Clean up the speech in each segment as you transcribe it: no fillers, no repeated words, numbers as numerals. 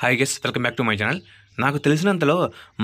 Hi guess welcome back to my channel. నాకు తెలిసినంతలో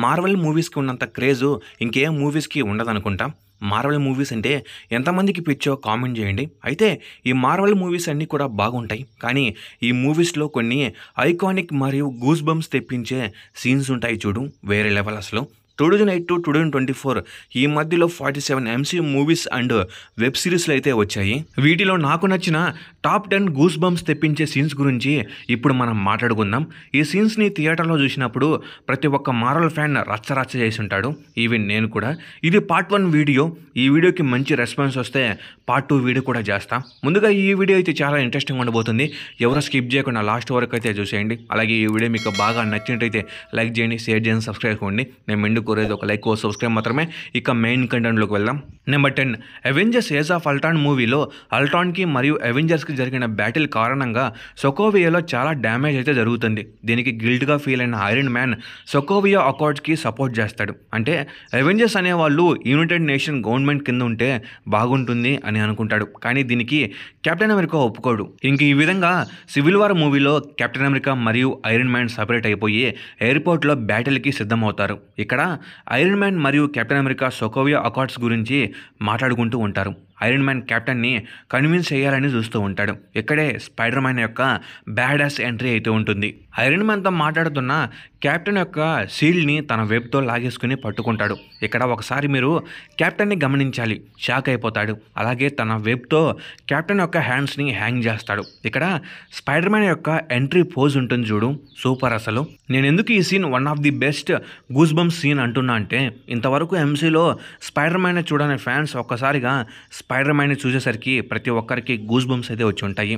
Marvel మూవీస్కి ఉన్నంత క్రేజు ఇంకేం మూవీస్కి ఉండదనుకుంటా. మార్వెల్ మూవీస్ అంటే ఎంతమందికి పిచ్చో కామెంట్ చేయండి. అయితే ఈ మార్వెల్ మూవీస్ అన్నీ కూడా బాగుంటాయి, కానీ ఈ మూవీస్లో కొన్ని ఐకానిక్ మరియు గూస్ బంప్స్ తెప్పించే సీన్స్ ఉంటాయి చూడు, వేరే లెవెల్ అసలు. 2008 to 2024 ఈ మధ్యలో 47 ఎంసీయూ మూవీస్ అండ్ వెబ్ సిరీస్లు అయితే వచ్చాయి. వీటిలో నాకు నచ్చిన టాప్ 10 గూస్ బంప్స్ తెప్పించే సీన్స్ గురించి ఇప్పుడు మనం మాట్లాడుకుందాం. ఈ సీన్స్ని థియేటర్లో చూసినప్పుడు ప్రతి ఒక్క మార్వెల్ ఫ్యాన్ రచ్చరచ్చ చేసి ఉంటాడు, ఈవెన్ నేను కూడా. ఇది పార్ట్ 1 వీడియో. ఈ వీడియోకి మంచి రెస్పాన్స్ వస్తే పార్ట్ 2 వీడియో కూడా చేస్తా. ముందుగా ఈ వీడియో అయితే చాలా ఇంట్రెస్టింగ్ ఉండబోతుంది, ఎవరు స్కిప్ చేయకుండా లాస్ట్ వరకు అయితే చూసేయండి. అలాగే ఈ వీడియో మీకు బాగా నచ్చినట్టయితే లైక్ చేయండి, షేర్ చేయండి, సబ్స్క్రైబ్ చేసుకోండి. నేను మెండు కోరేది ఒక లైక్, సబ్స్క్రైబ్ మాత్రమే. ఇక మెయిన్ కంటెంట్లోకి వెళ్దాం. Number 10, Avengers age of Ultron మూవీలో అల్ట్రాన్కి మరియు అవెంజర్స్కి జరిగిన బ్యాటిల్ కారణంగా సొకోవియాలో చాలా డ్యామేజ్ అయితే జరుగుతుంది. దీనికి గిల్ట్గా ఫీల్ అయిన ఐరన్ మ్యాన్ సొకోవియా అకార్డ్స్కి సపోర్ట్ చేస్తాడు. అంటే అవెంజర్స్ అనేవాళ్ళు యునైటెడ్ నేషన్ గవర్నమెంట్ కింద ఉంటే బాగుంటుంది అని అనుకుంటాడు, కానీ దీనికి కెప్టెన్ అమెరికా ఒప్పుకోడు. ఇంక ఈ విధంగా సివిల్ వార్ మూవీలో కెప్టెన్ అమెరికా మరియు ఐరన్ మ్యాన్ సపరేట్ అయిపోయి ఎయిర్పోర్ట్లో బ్యాటిల్కి సిద్ధమవుతారు. ఇక్కడ ఐరన్ మ్యాన్ మరియు కెప్టెన్ అమెరికా సొకోవియా అకార్డ్స్ గురించి మాట్లాడుకుంటూ ఉంటారు. ఐరన్ మ్యాన్ కెప్టెన్ని కన్విన్స్ చేయాలని చూస్తూ ఉంటాడు. ఇక్కడే స్పైడర్ మ్యాన్ యొక్క బ్యాడాస్ ఎంట్రీ అయితే ఉంటుంది. ఐరన్ మ్యాన్తో మాట్లాడుతున్న కెప్టెన్ యొక్క షీల్డ్ని తన వెబ్తో లాగేసుకుని పట్టుకుంటాడు. ఇక్కడ ఒకసారి మీరు కెప్టెన్ని గమనించాలి, షాక్ అయిపోతాడు. అలాగే తన వెబ్తో కెప్టెన్ యొక్క హ్యాండ్స్ని హ్యాంగ్ చేస్తాడు. ఇక్కడ స్పైడర్ మ్యాన్ యొక్క ఎంట్రీ పోజ్ ఉంటుంది చూడు, సూపర్ అసలు. నేను ఎందుకు ఈ scene one of the best goose bumps scene అంటున్నా అంటే, ఇంతవరకు ఎంసీలో స్పైడర్ మ్యాన్ చూడని ఫ్యాన్స్ ఒక్కసారిగా స్పైడర్ మ్యాన్ని చూసేసరికి ప్రతి ఒక్కరికి గూస్ బంప్స్ అయితే వచ్చి ఉంటాయి.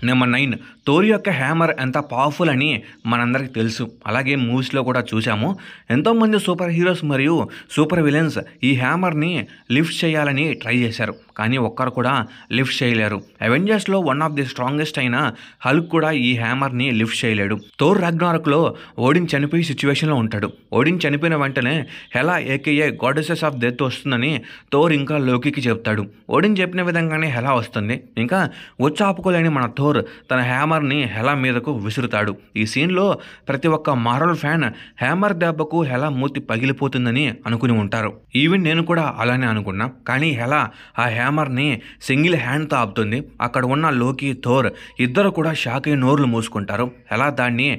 నెంబర్ 9, థోర్ యొక్క హ్యామర్ ఎంత పవర్ఫుల్ అని మనందరికీ తెలుసు, అలాగే మూవీస్లో కూడా చూసాము. ఎంతోమంది సూపర్ హీరోస్ మరియు సూపర్ విలన్స్ ఈ హ్యామర్ని లిఫ్ట్ చేయాలని ట్రై చేశారు, కానీ ఒక్కరు కూడా లిఫ్ట్ చేయలేరు. అవెంజర్స్లో వన్ ఆఫ్ ది స్ట్రాంగెస్ట్ అయిన హల్క్ కూడా ఈ హ్యామర్ని లిఫ్ట్ చేయలేడు. థోర్ రాగ్నారక్లో ఓడిన్ చనిపోయే సిచ్యువేషన్లో ఉంటాడు. ఓడిన్ చనిపోయిన వెంటనే హెలా ఏకేఏ గాడెసెస్ ఆఫ్ డెత్ వస్తుందని థోర్ ఇంకా లోకికి చెప్తాడు. ఓడిన్ చెప్పిన విధంగానే హెలా వస్తుంది. ఇంకా వచ్చాపుకోలేని మన థోర్ తన హ్యామర్ని హెలా మీదకు విసురుతాడు. ఈ సీన్లో ప్రతి ఒక్క మార్వెల్ ఫ్యాన్ హ్యామర్ దెబ్బకు హెలా మూతి పగిలిపోతుందని అనుకుని ఉంటారు. ఈవెన్ నేను కూడా అలానే అనుకున్నా, కానీ హెలా ఆ హ్యామర్ని సింగిల్ హ్యాండ్తో ఆపుతుంది. అక్కడ ఉన్న లోకి, థోర్ ఇద్దరు కూడా షాక్ అయి నోర్లు మూసుకుంటారు. హెలా దాన్ని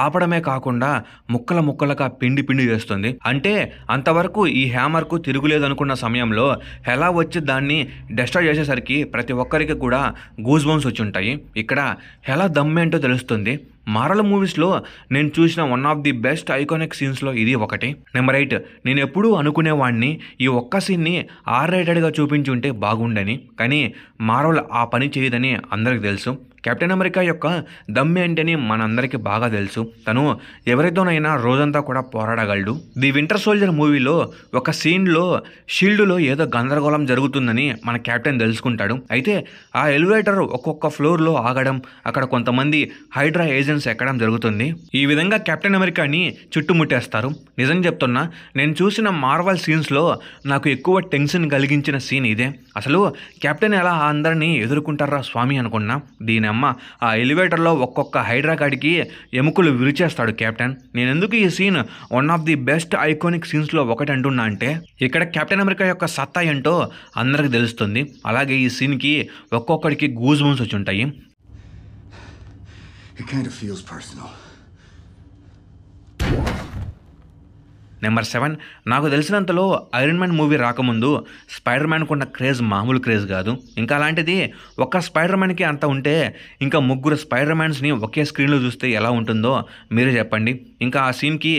ఆపడమే కాకుండా ముక్కల ముక్కలుగా పిండి పిండి చేస్తుంది. అంటే అంతవరకు ఈ హ్యామర్కు తిరుగులేదనుకున్న సమయంలో హెలా వచ్చి దాన్ని డెస్ట్రాయ్ చేసేసరికి ప్రతి ఒక్కరికి కూడా గూస్ బంప్స్ వచ్చి ఉంటాయి. ఇక్కడ హెలా దమ్మేంటో తెలుస్తుంది. మార్వెల్ మూవీస్లో నేను చూసిన one of the best iconic సీన్స్లో ఇది ఒకటి. నెంబర్ 8, నేను ఎప్పుడూ అనుకునేవాడిని ఈ ఒక్క సీన్ని R-రేటెడ్గా చూపించి ఉంటే బాగుండని, కానీ మార్వెల్ ఆ పని చేయదని అందరికీ తెలుసు. కెప్టెన్ అమెరికా యొక్క దమ్ము ఏంటని మనందరికీ బాగా తెలుసు. తను ఎవరితోనైనా రోజంతా కూడా పోరాడగలడు. ది వింటర్ సోల్జర్ మూవీలో ఒక సీన్లో షీల్డ్లో ఏదో గందరగోళం జరుగుతుందని మన కెప్టెన్ తెలుసుకుంటాడు. అయితే ఆ ఎలివేటర్ ఒక్కొక్క ఫ్లోర్లో ఆగడం, అక్కడ కొంతమంది హైడ్రా ఏజెంట్స్ ఎక్కడం జరుగుతుంది. ఈ విధంగా కెప్టెన్ అమెరికాని చుట్టుముట్టేస్తారు. నిజం చెప్తున్నా, నేను చూసిన మార్వెల్ సీన్స్లో నాకు ఎక్కువ టెన్షన్ కలిగించిన సీన్ ఇదే. అసలు కెప్టెన్ ఎలా అందరినీ ఎదుర్కొంటారా స్వామి అనుకున్నా. దీనమ్మ ఆ ఎలివేటర్లో ఒక్కొక్క హైడ్రా కాడికి ఎముకలు విరిచేస్తాడు కెప్టెన్. నేను ఎందుకు ఈ scene one of the best iconic సీన్స్లో ఒకటి అంటున్నా అంటే, ఇక్కడ కెప్టెన్ అమెరికా యొక్క సత్తా ఏంటో అందరికి తెలుస్తుంది. అలాగే ఈ సీన్కి ఒక్కొక్కడికి గూస్ బంప్స్ వచ్చి ఉంటాయి. నెంబర్ 7, నాకు తెలిసినంతలో ఐరన్ మ్యాన్ మూవీ రాకముందు స్పైడర్ మ్యాన్కు ఉన్న క్రేజ్ మామూలు క్రేజ్ కాదు. ఇంకా అలాంటిది ఒక్క స్పైడర్ మ్యాన్కి అంత ఉంటే ఇంకా ముగ్గురు స్పైడర్ మ్యాన్స్ని ఒకే స్క్రీన్లో చూస్తే ఎలా ఉంటుందో మీరే చెప్పండి. ఇంకా ఆ సీన్కి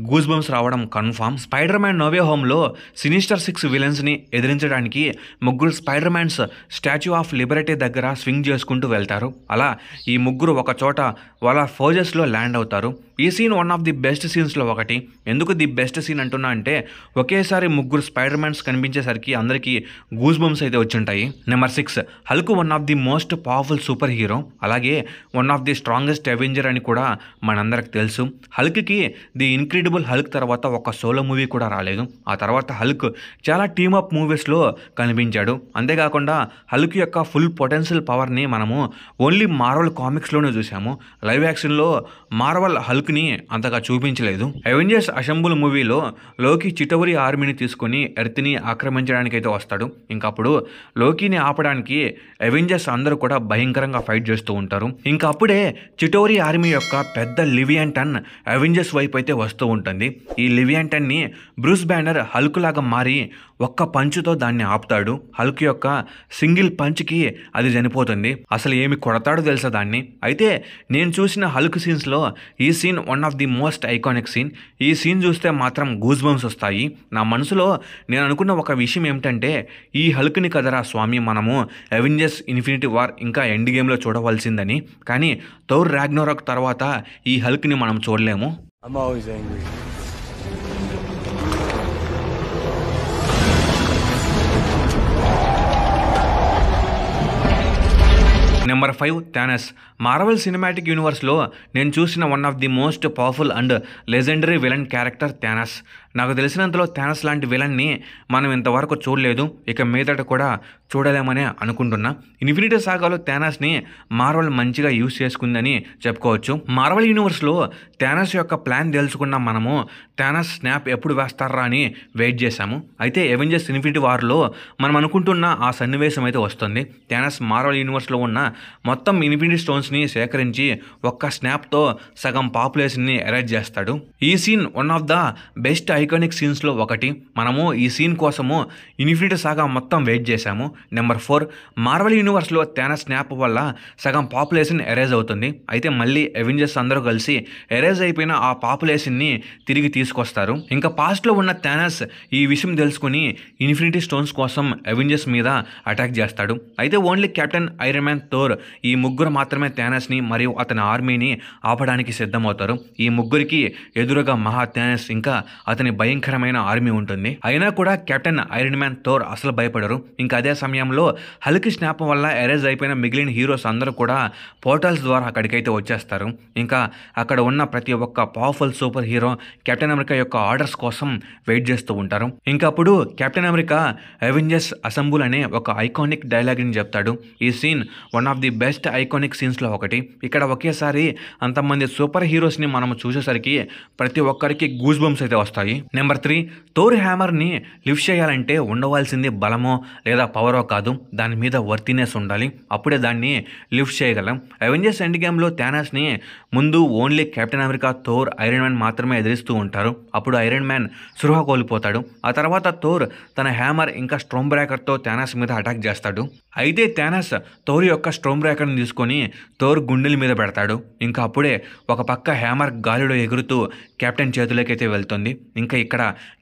గూస్ బంప్స్ రావడం confirm. Spider Man no way హోమ్లో సినిస్టర్ 6 విలన్స్ని ఎదిరించడానికి ముగ్గురు Spider Mans statue of liberty దగ్గర స్వింగ్ చేసుకుంటూ వెళ్తారు. అలా ఈ ముగ్గురు ఒక చోట వాళ్ళ ఫోర్జెస్లో ల్యాండ్ అవుతారు. ఈ scene one of the best సీన్స్లో ఒకటి. ఎందుకు ది బెస్ట్ సీన్ అంటున్నా అంటే ఒకేసారి ముగ్గురు స్పైడర్ మ్యాన్స్ కనిపించేసరికి అందరికీ గూస్ బంప్స్ అయితే వచ్చుంటాయి. Number 6, Hulk one of the most powerful super hero, అలాగే one of the strongest Avenger అని కూడా మనందరికి తెలుసు. హల్క్కి ది ఇన్క్రెడిబుల్ హల్క్ తర్వాత ఒక సోలో మూవీ కూడా రాలేదు. ఆ తర్వాత హల్క్ చాలా టీమప్ మూవీస్లో కనిపించాడు. అంతేకాకుండా హల్క్ యొక్క ఫుల్ పొటెన్షియల్ పవర్ని మనము ఓన్లీ మార్వెల్ కామిక్స్లోనే చూసాము. లైవ్ యాక్షన్లో మార్వెల్ హల్క్ని అంతగా చూపించలేదు. అవెంజర్స్ అసెంబుల్ మూవీలో లోకి చిటవరి ఆర్మీని తీసుకుని ఎర్త్ని ఆక్రమించడానికి అయితే వస్తాడు. ఇంకప్పుడు లోకిని ఆపడానికి అవెంజర్స్ అందరూ కూడా భయంకరంగా ఫైట్ చేస్తూ ఉంటారు. ఇంకా అప్పుడే చిటోరి ఆర్మీ యొక్క పెద్ద లివియంటన్ అవెంజర్స్ వైపు అయితే వస్తూ ఉంటుంది. ఈ లివియంటన్ని బ్రూస్ బ్యానర్ హల్క్ లాగా మారి ఒక్క పంచుతో దాన్ని ఆపుతాడు. హల్క్ యొక్క సింగిల్ పంచ్కి అది చనిపోతుంది. అసలు ఏమి కొడతాడో తెలుసా దాన్ని. అయితే నేను చూసిన హల్క్ సీన్స్లో ఈ scene one of the most iconic scene. ఈ సీన్ చూస్తే మాత్రం గూస్ బంప్స్ వస్తాయి. నా మనసులో నేను అనుకున్న ఒక విషయం ఏమిటంటే ఈ హల్క్ని కదరా స్వామి మనము అవెంజర్స్ ఇన్ఫినిటీ వార్ ఇంకా ఎండ్ గేమ్లో చూడవలసిందని. కానీ థోర్ రాగ్నరోక్ తర్వాత ఈ హల్క్ని మనం చూడలేము. Number 5, Thanos. మార్వెల్ సినిమాటిక్ యూనివర్స్లో నేను చూసిన one of the most powerful and legendary villain character Thanos. నాకు తెలిసినంతలో థానస్ లాంటి విలన్ని మనం ఇంతవరకు చూడలేదు, ఇక మీదట కూడా చూడలేమని అనుకుంటున్నా. ఇన్ఫినిటీ సాగాలో థానస్ని మార్వెల్ మంచిగా యూజ్ చేసుకుందని చెప్పుకోవచ్చు. మార్వెల్ యూనివర్స్లో థానస్ యొక్క ప్లాన్ తెలుసుకున్న మనము థానస్ స్నాప్ ఎప్పుడు వేస్తారా అని వెయిట్ చేశాము. అయితే అవెంజర్స్ ఇన్ఫినిటీ వార్లో మనం అనుకుంటున్న ఆ సన్నివేశం అయితే వస్తుంది. థానస్ మార్వెల్ యూనివర్స్లో ఉన్న మొత్తం ఇన్ఫినిటీ స్టోన్స్ని సేకరించి ఒక్క స్నాప్తో సగం పాపులేషన్ని ఎరేజ్ చేస్తాడు. ఈ scene one of the best iconic సీన్స్లో ఒకటి. మనము ఈ సీన్ కోసము ఇన్ఫినిటీ సాగా మొత్తం వెయిట్ చేశాము. నెంబర్ 4, మార్వెల్ యూనివర్స్లో థానస్ స్నాప్ వల్ల సగం పాపులేషన్ ఎరేజ్ అవుతుంది. అయితే మళ్ళీ అవెంజర్స్ అందరూ కలిసి ఎరేజ్ అయిపోయిన ఆ పాపులేషన్ని తిరిగి తీసుకొస్తారు. ఇంకా పాస్ట్లో ఉన్న థానస్ ఈ విషయం తెలుసుకుని ఇన్ఫినిటీ స్టోన్స్ కోసం అవెంజర్స్ మీద అటాక్ చేస్తాడు. అయితే only captain, iron man, Thor ఈ ముగ్గురు మాత్రమే థానస్ని మరియు అతని ఆర్మీని ఆపడానికి సిద్ధమవుతారు. ఈ ముగ్గురికి ఎదురుగా మహా థానస్ ఇంకా అతని భయంకరమైన ఆర్మీ ఉంటుంది. అయినా కూడా కెప్టెన్, ఐరన్ మ్యాన్, థోర్ అసలు భయపడరు. ఇంకా అదే సమయంలో హల్క్ స్నాప్ వల్ల ఎరేజ్ అయిపోయిన మిగిలిన హీరోస్ అందరూ కూడా పోర్టల్స్ ద్వారా అక్కడికైతే వచ్చేస్తారు. ఇంకా అక్కడ ఉన్న ప్రతి ఒక్క powerful super hero captain America యొక్క ఆర్డర్స్ కోసం వెయిట్ చేస్తూ ఉంటారు. ఇంకా అప్పుడు కెప్టెన్ అమెరికా అవెంజర్స్ అసెంబుల్ అనే ఒక ఐకానిక్ డైలాగ్ని చెప్తాడు. ఈ scene one of the best iconic సీన్స్లో ఒకటి. ఇక్కడ ఒకేసారి అంతమంది సూపర్ హీరోస్ని మనం చూసేసరికి ప్రతి ఒక్కరికి గూస్ బంప్స్ అయితే వస్తాయి. నెంబర్ 3, థోర్ హ్యామర్ని లిఫ్ట్ చేయాలంటే ఉండవలసింది బలమో లేదా పవరో కాదు, దాని మీద వర్తినెస్ ఉండాలి. అప్పుడే దాన్ని లిఫ్ట్ చేయగలం. అవెంజర్స్ ఎండ్ గేమ్లో థానస్ని ముందు only captain America, Thor, iron man మాత్రమే ఎదిరిస్తూ ఉంటారు. అప్పుడు ఐరన్ మ్యాన్ స్పృహ కోల్పోతాడు. ఆ తర్వాత థోర్ తన హ్యామర్ ఇంకా స్ట్రోమ్ బ్రేకర్తో థానస్ మీద అటాక్ చేస్తాడు. అయితే థానస్ థోర్ యొక్క స్ట్రోమ్ బ్రేకర్ని తీసుకొని థోర్ గుండెల మీద పెడతాడు. ఇంకా అప్పుడే ఒక పక్క హ్యామర్ గాలిలో ఎగురుతూ కెప్టెన్ చేతిలోకి అయితే వెళ్తుంది. ఇంకా ఇక్కడ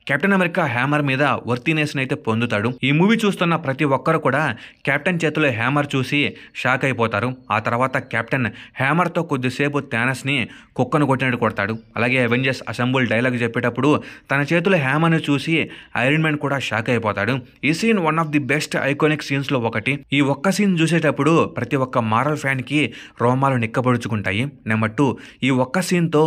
కెప్టెన్ అమెరికా హ్యామర్ మీద వర్తినెస్ని అయితే పొందుతాడు. ఈ మూవీ చూస్తున్న ప్రతి ఒక్కరు కూడా కెప్టెన్ చేతిలో హ్యామర్ చూసి షాక్ అయిపోతారు. ఆ తర్వాత కెప్టెన్ హ్యామర్తో కొద్దిసేపు థానస్ని కుక్కను కొట్టినట్టు కొడతాడు. అలాగే అవెంజర్స్ అసెంబుల్ డైలాగ్ చెప్పేటప్పుడు తన చేతిలో హ్యామర్ని చూసి ఐరన్ మ్యాన్ కూడా షాక్ అయిపోతాడు. ఈ scene one of the best iconic సీన్స్లో ఒకటి. ఈ ఒక్క సీన్ చూసేటప్పుడు ప్రతి ఒక్క మార్వెల్ ఫ్యాన్కి రోమాలు నిక్కబడుచుకుంటాయి. నెంబర్ 2, ఈ ఒక్క సీన్తో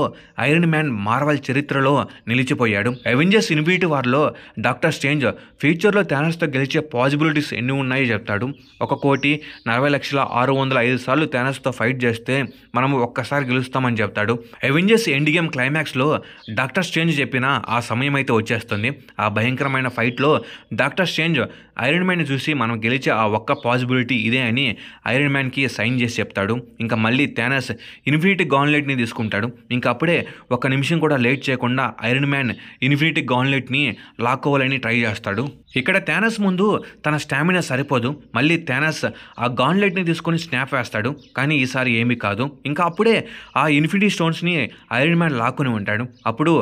ఐరన్ మ్యాన్ మార్వెల్ చరిత్రలో నిలిచిపోయాడు. అవెంజర్స్ ఇన్ఫినిటీ వార్లో డాక్టర్ స్ట్రేంజ్ ఫ్యూచర్లో థానస్తో గెలిచే పాసిబిలిటీస్ ఎన్ని ఉన్నాయో చెప్తాడు. 1,40,06,05 సార్లు థానస్తో ఫైట్ చేస్తే మనము ఒక్కసారి గెలుస్తామని చెప్తాడు. అవెంజర్స్ ఎండ్ గేమ్ క్లైమాక్స్లో డాక్టర్ స్ట్రేంజ్ చెప్పిన ఆ సమయం అయితే వచ్చేస్తుంది. ఆ భయంకరమైన ఫైట్లో డాక్టర్ స్ట్రేంజ్ ఐరన్ మ్యాన్ని చూసి మనం గెలిచే ఆ ఒక్క పాసిబిలిటీ ఇదే అని ఐరన్ మ్యాన్కి సైన్ చేసి చెప్తాడు. ఇంకా మళ్ళీ థానస్ ఇన్ఫినిటీ గాన్లెట్ని తీసుకుంటాడు. ఇంకా అప్పుడే ఒక నిమిషం కూడా లేట్ చేయకుండా ఐరన్ మ్యాన్ ఇన్ఫినిటీ గాన్లెట్ని లాక్కోవాలని ట్రై చేస్తాడు. ఇక్కడ థానస్ ముందు తన స్టామినా సరిపోదు. మళ్ళీ థానస్ ఆ గాన్లెట్ని తీసుకొని స్నాప్ వేస్తాడు. కానీ ఈసారి ఏమీ కాదు. ఇంకా అప్పుడే ఆ ఇన్ఫినిటీ స్టోన్స్ని ఐరన్ మ్యాన్ లాక్కుని ఉంటాడు. అప్పుడు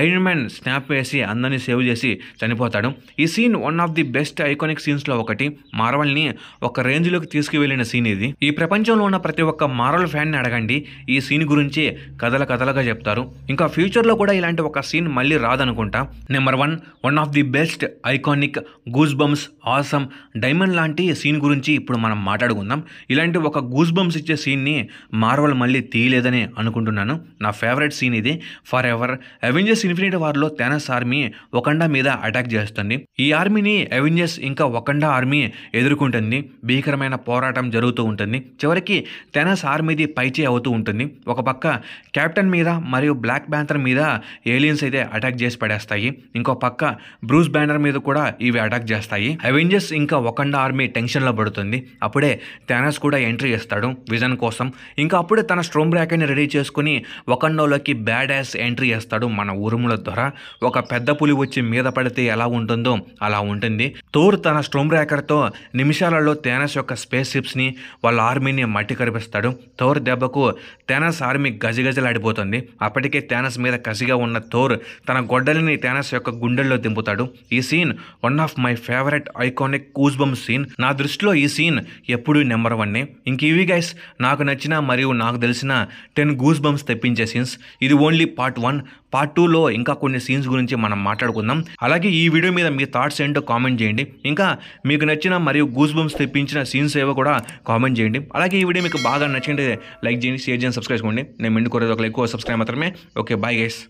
ఐరన్ మ్యాన్ స్నాప్ వేసి అందరినీ సేవ్ చేసి చనిపోతాడు. ఈ scene one of the best iconic సీన్స్లో ఒకటి. మార్వెల్ని ఒక రేంజ్లోకి తీసుకువెళ్ళిన సీన్ ఇది. ఈ ప్రపంచంలో ఉన్న ప్రతి ఒక్క మార్వెల్ ఫ్యాన్ని అడగండి, ఈ సీన్ గురించి కథలుగా చెప్తారు. ఇంకా ఫ్యూచర్లో కూడా ఇలాంటి ఒక సీన్ మళ్ళీ రాదనుకుంటా. Number 1, one of the best iconic goose bumps awesome diamond లాంటి సీన్ గురించి ఇప్పుడు మనం మాట్లాడుకుందాం. ఇలాంటి ఒక గూస్ బంప్స్ ఇచ్చే సీన్ని మార్వెల్ మళ్ళీ తీయలేదని అనుకుంటున్నాను. నా ఫేవరెట్ సీన్ ఇది ఫర్ ఎవర్. అవెంజర్స్ ఇన్ఫినిటీ వార్లో థానోస్ ఆర్మీ వకండా మీద అటాక్ చేస్తుంది. ఈ ఆర్మీని అవెంజర్స్ ఇంకా వకండా ఆర్మీ ఎదుర్కొంటుంది. భీకరమైన పోరాటం జరుగుతూ ఉంటుంది. చివరికి థానోస్ ఆర్మీది పైచే అవుతూ ఉంటుంది. ఒక పక్క కెప్టెన్ మీద మరియు బ్లాక్ ప్యాంథర్ మీద ఏలియన్స్ అయితే అటాక్ చేసి పడేస్తాయి. ఇంకో పక్క బ్రూస్ బ్యానర్ మీద కూడా ఇవి అటాక్ చేస్తాయి. అవెంజర్స్ ఇంకా వకండా ఆర్మీ టెన్షన్లో పడుతుంది. అప్పుడే థానోస్ కూడా ఎంట్రీ ఇస్తాడు విజన్ కోసం. ఇంకా అప్పుడే తన స్ట్రోమ్ బ్రేకర్ని రెడీ చేసుకుని వకండాలోకి బ్యాడ్ యాస్ ఎంట్రీ చేస్తాడు మన ఉరుముల ద్వారా. ఒక పెద్ద పులి వచ్చి మీద పడితే ఎలా ఉంటుందో అలా ఉంటుంది. థోర్ తన స్ట్రోమ్ బ్రేకర్తో నిమిషాలలో థానోస్ యొక్క స్పేస్ షిప్స్ని వాళ్ళ ఆర్మీని మట్టి కరిపిస్తాడు. థోర్ దెబ్బకు థానోస్ ఆర్మీ గజగజలాడిపోతుంది. అప్పటికే థానోస్ మీద కసిగా ఉన్న థోర్ తన గొడ్డలిని థానోస్ యొక్క గుండెల్లో దింపుతాడు. ఈ scene one of my favourite iconic goose bump scene. నా దృష్టిలో ఈ సీన్ ఎప్పుడూ నెంబర్ 1. ఇంక ఇవి గైస్ నాకు నచ్చిన మరియు నాకు తెలిసిన 10 గూస్ బంప్స్ తెప్పించే సీన్స్. ఇది ఓన్లీ పార్ట్ 1. పార్ట్ 2లో ఇంకా కొన్ని సీన్స్ గురించి మనం మాట్లాడుకుందాం. అలాగే ఈ వీడియో మీద మీ థాట్స్ ఏంటో కామెంట్ చేయండి. ఇంకా మీకు నచ్చిన మరియు గూస్ బంప్స్ తెప్పించిన సీన్స్ ఏవో కూడా కామెంట్ చేయండి. అలాగే ఈ వీడియో మీకు బాగా నచ్చింటే లైక్ చేయండి, షేర్ చేయండి, సబ్స్క్రైబ్ చేసుకోండి. నేను మెండు కోరేది ఒక లైక్, సబ్స్క్రైబ్ మాత్రమే. Okay, bye guys.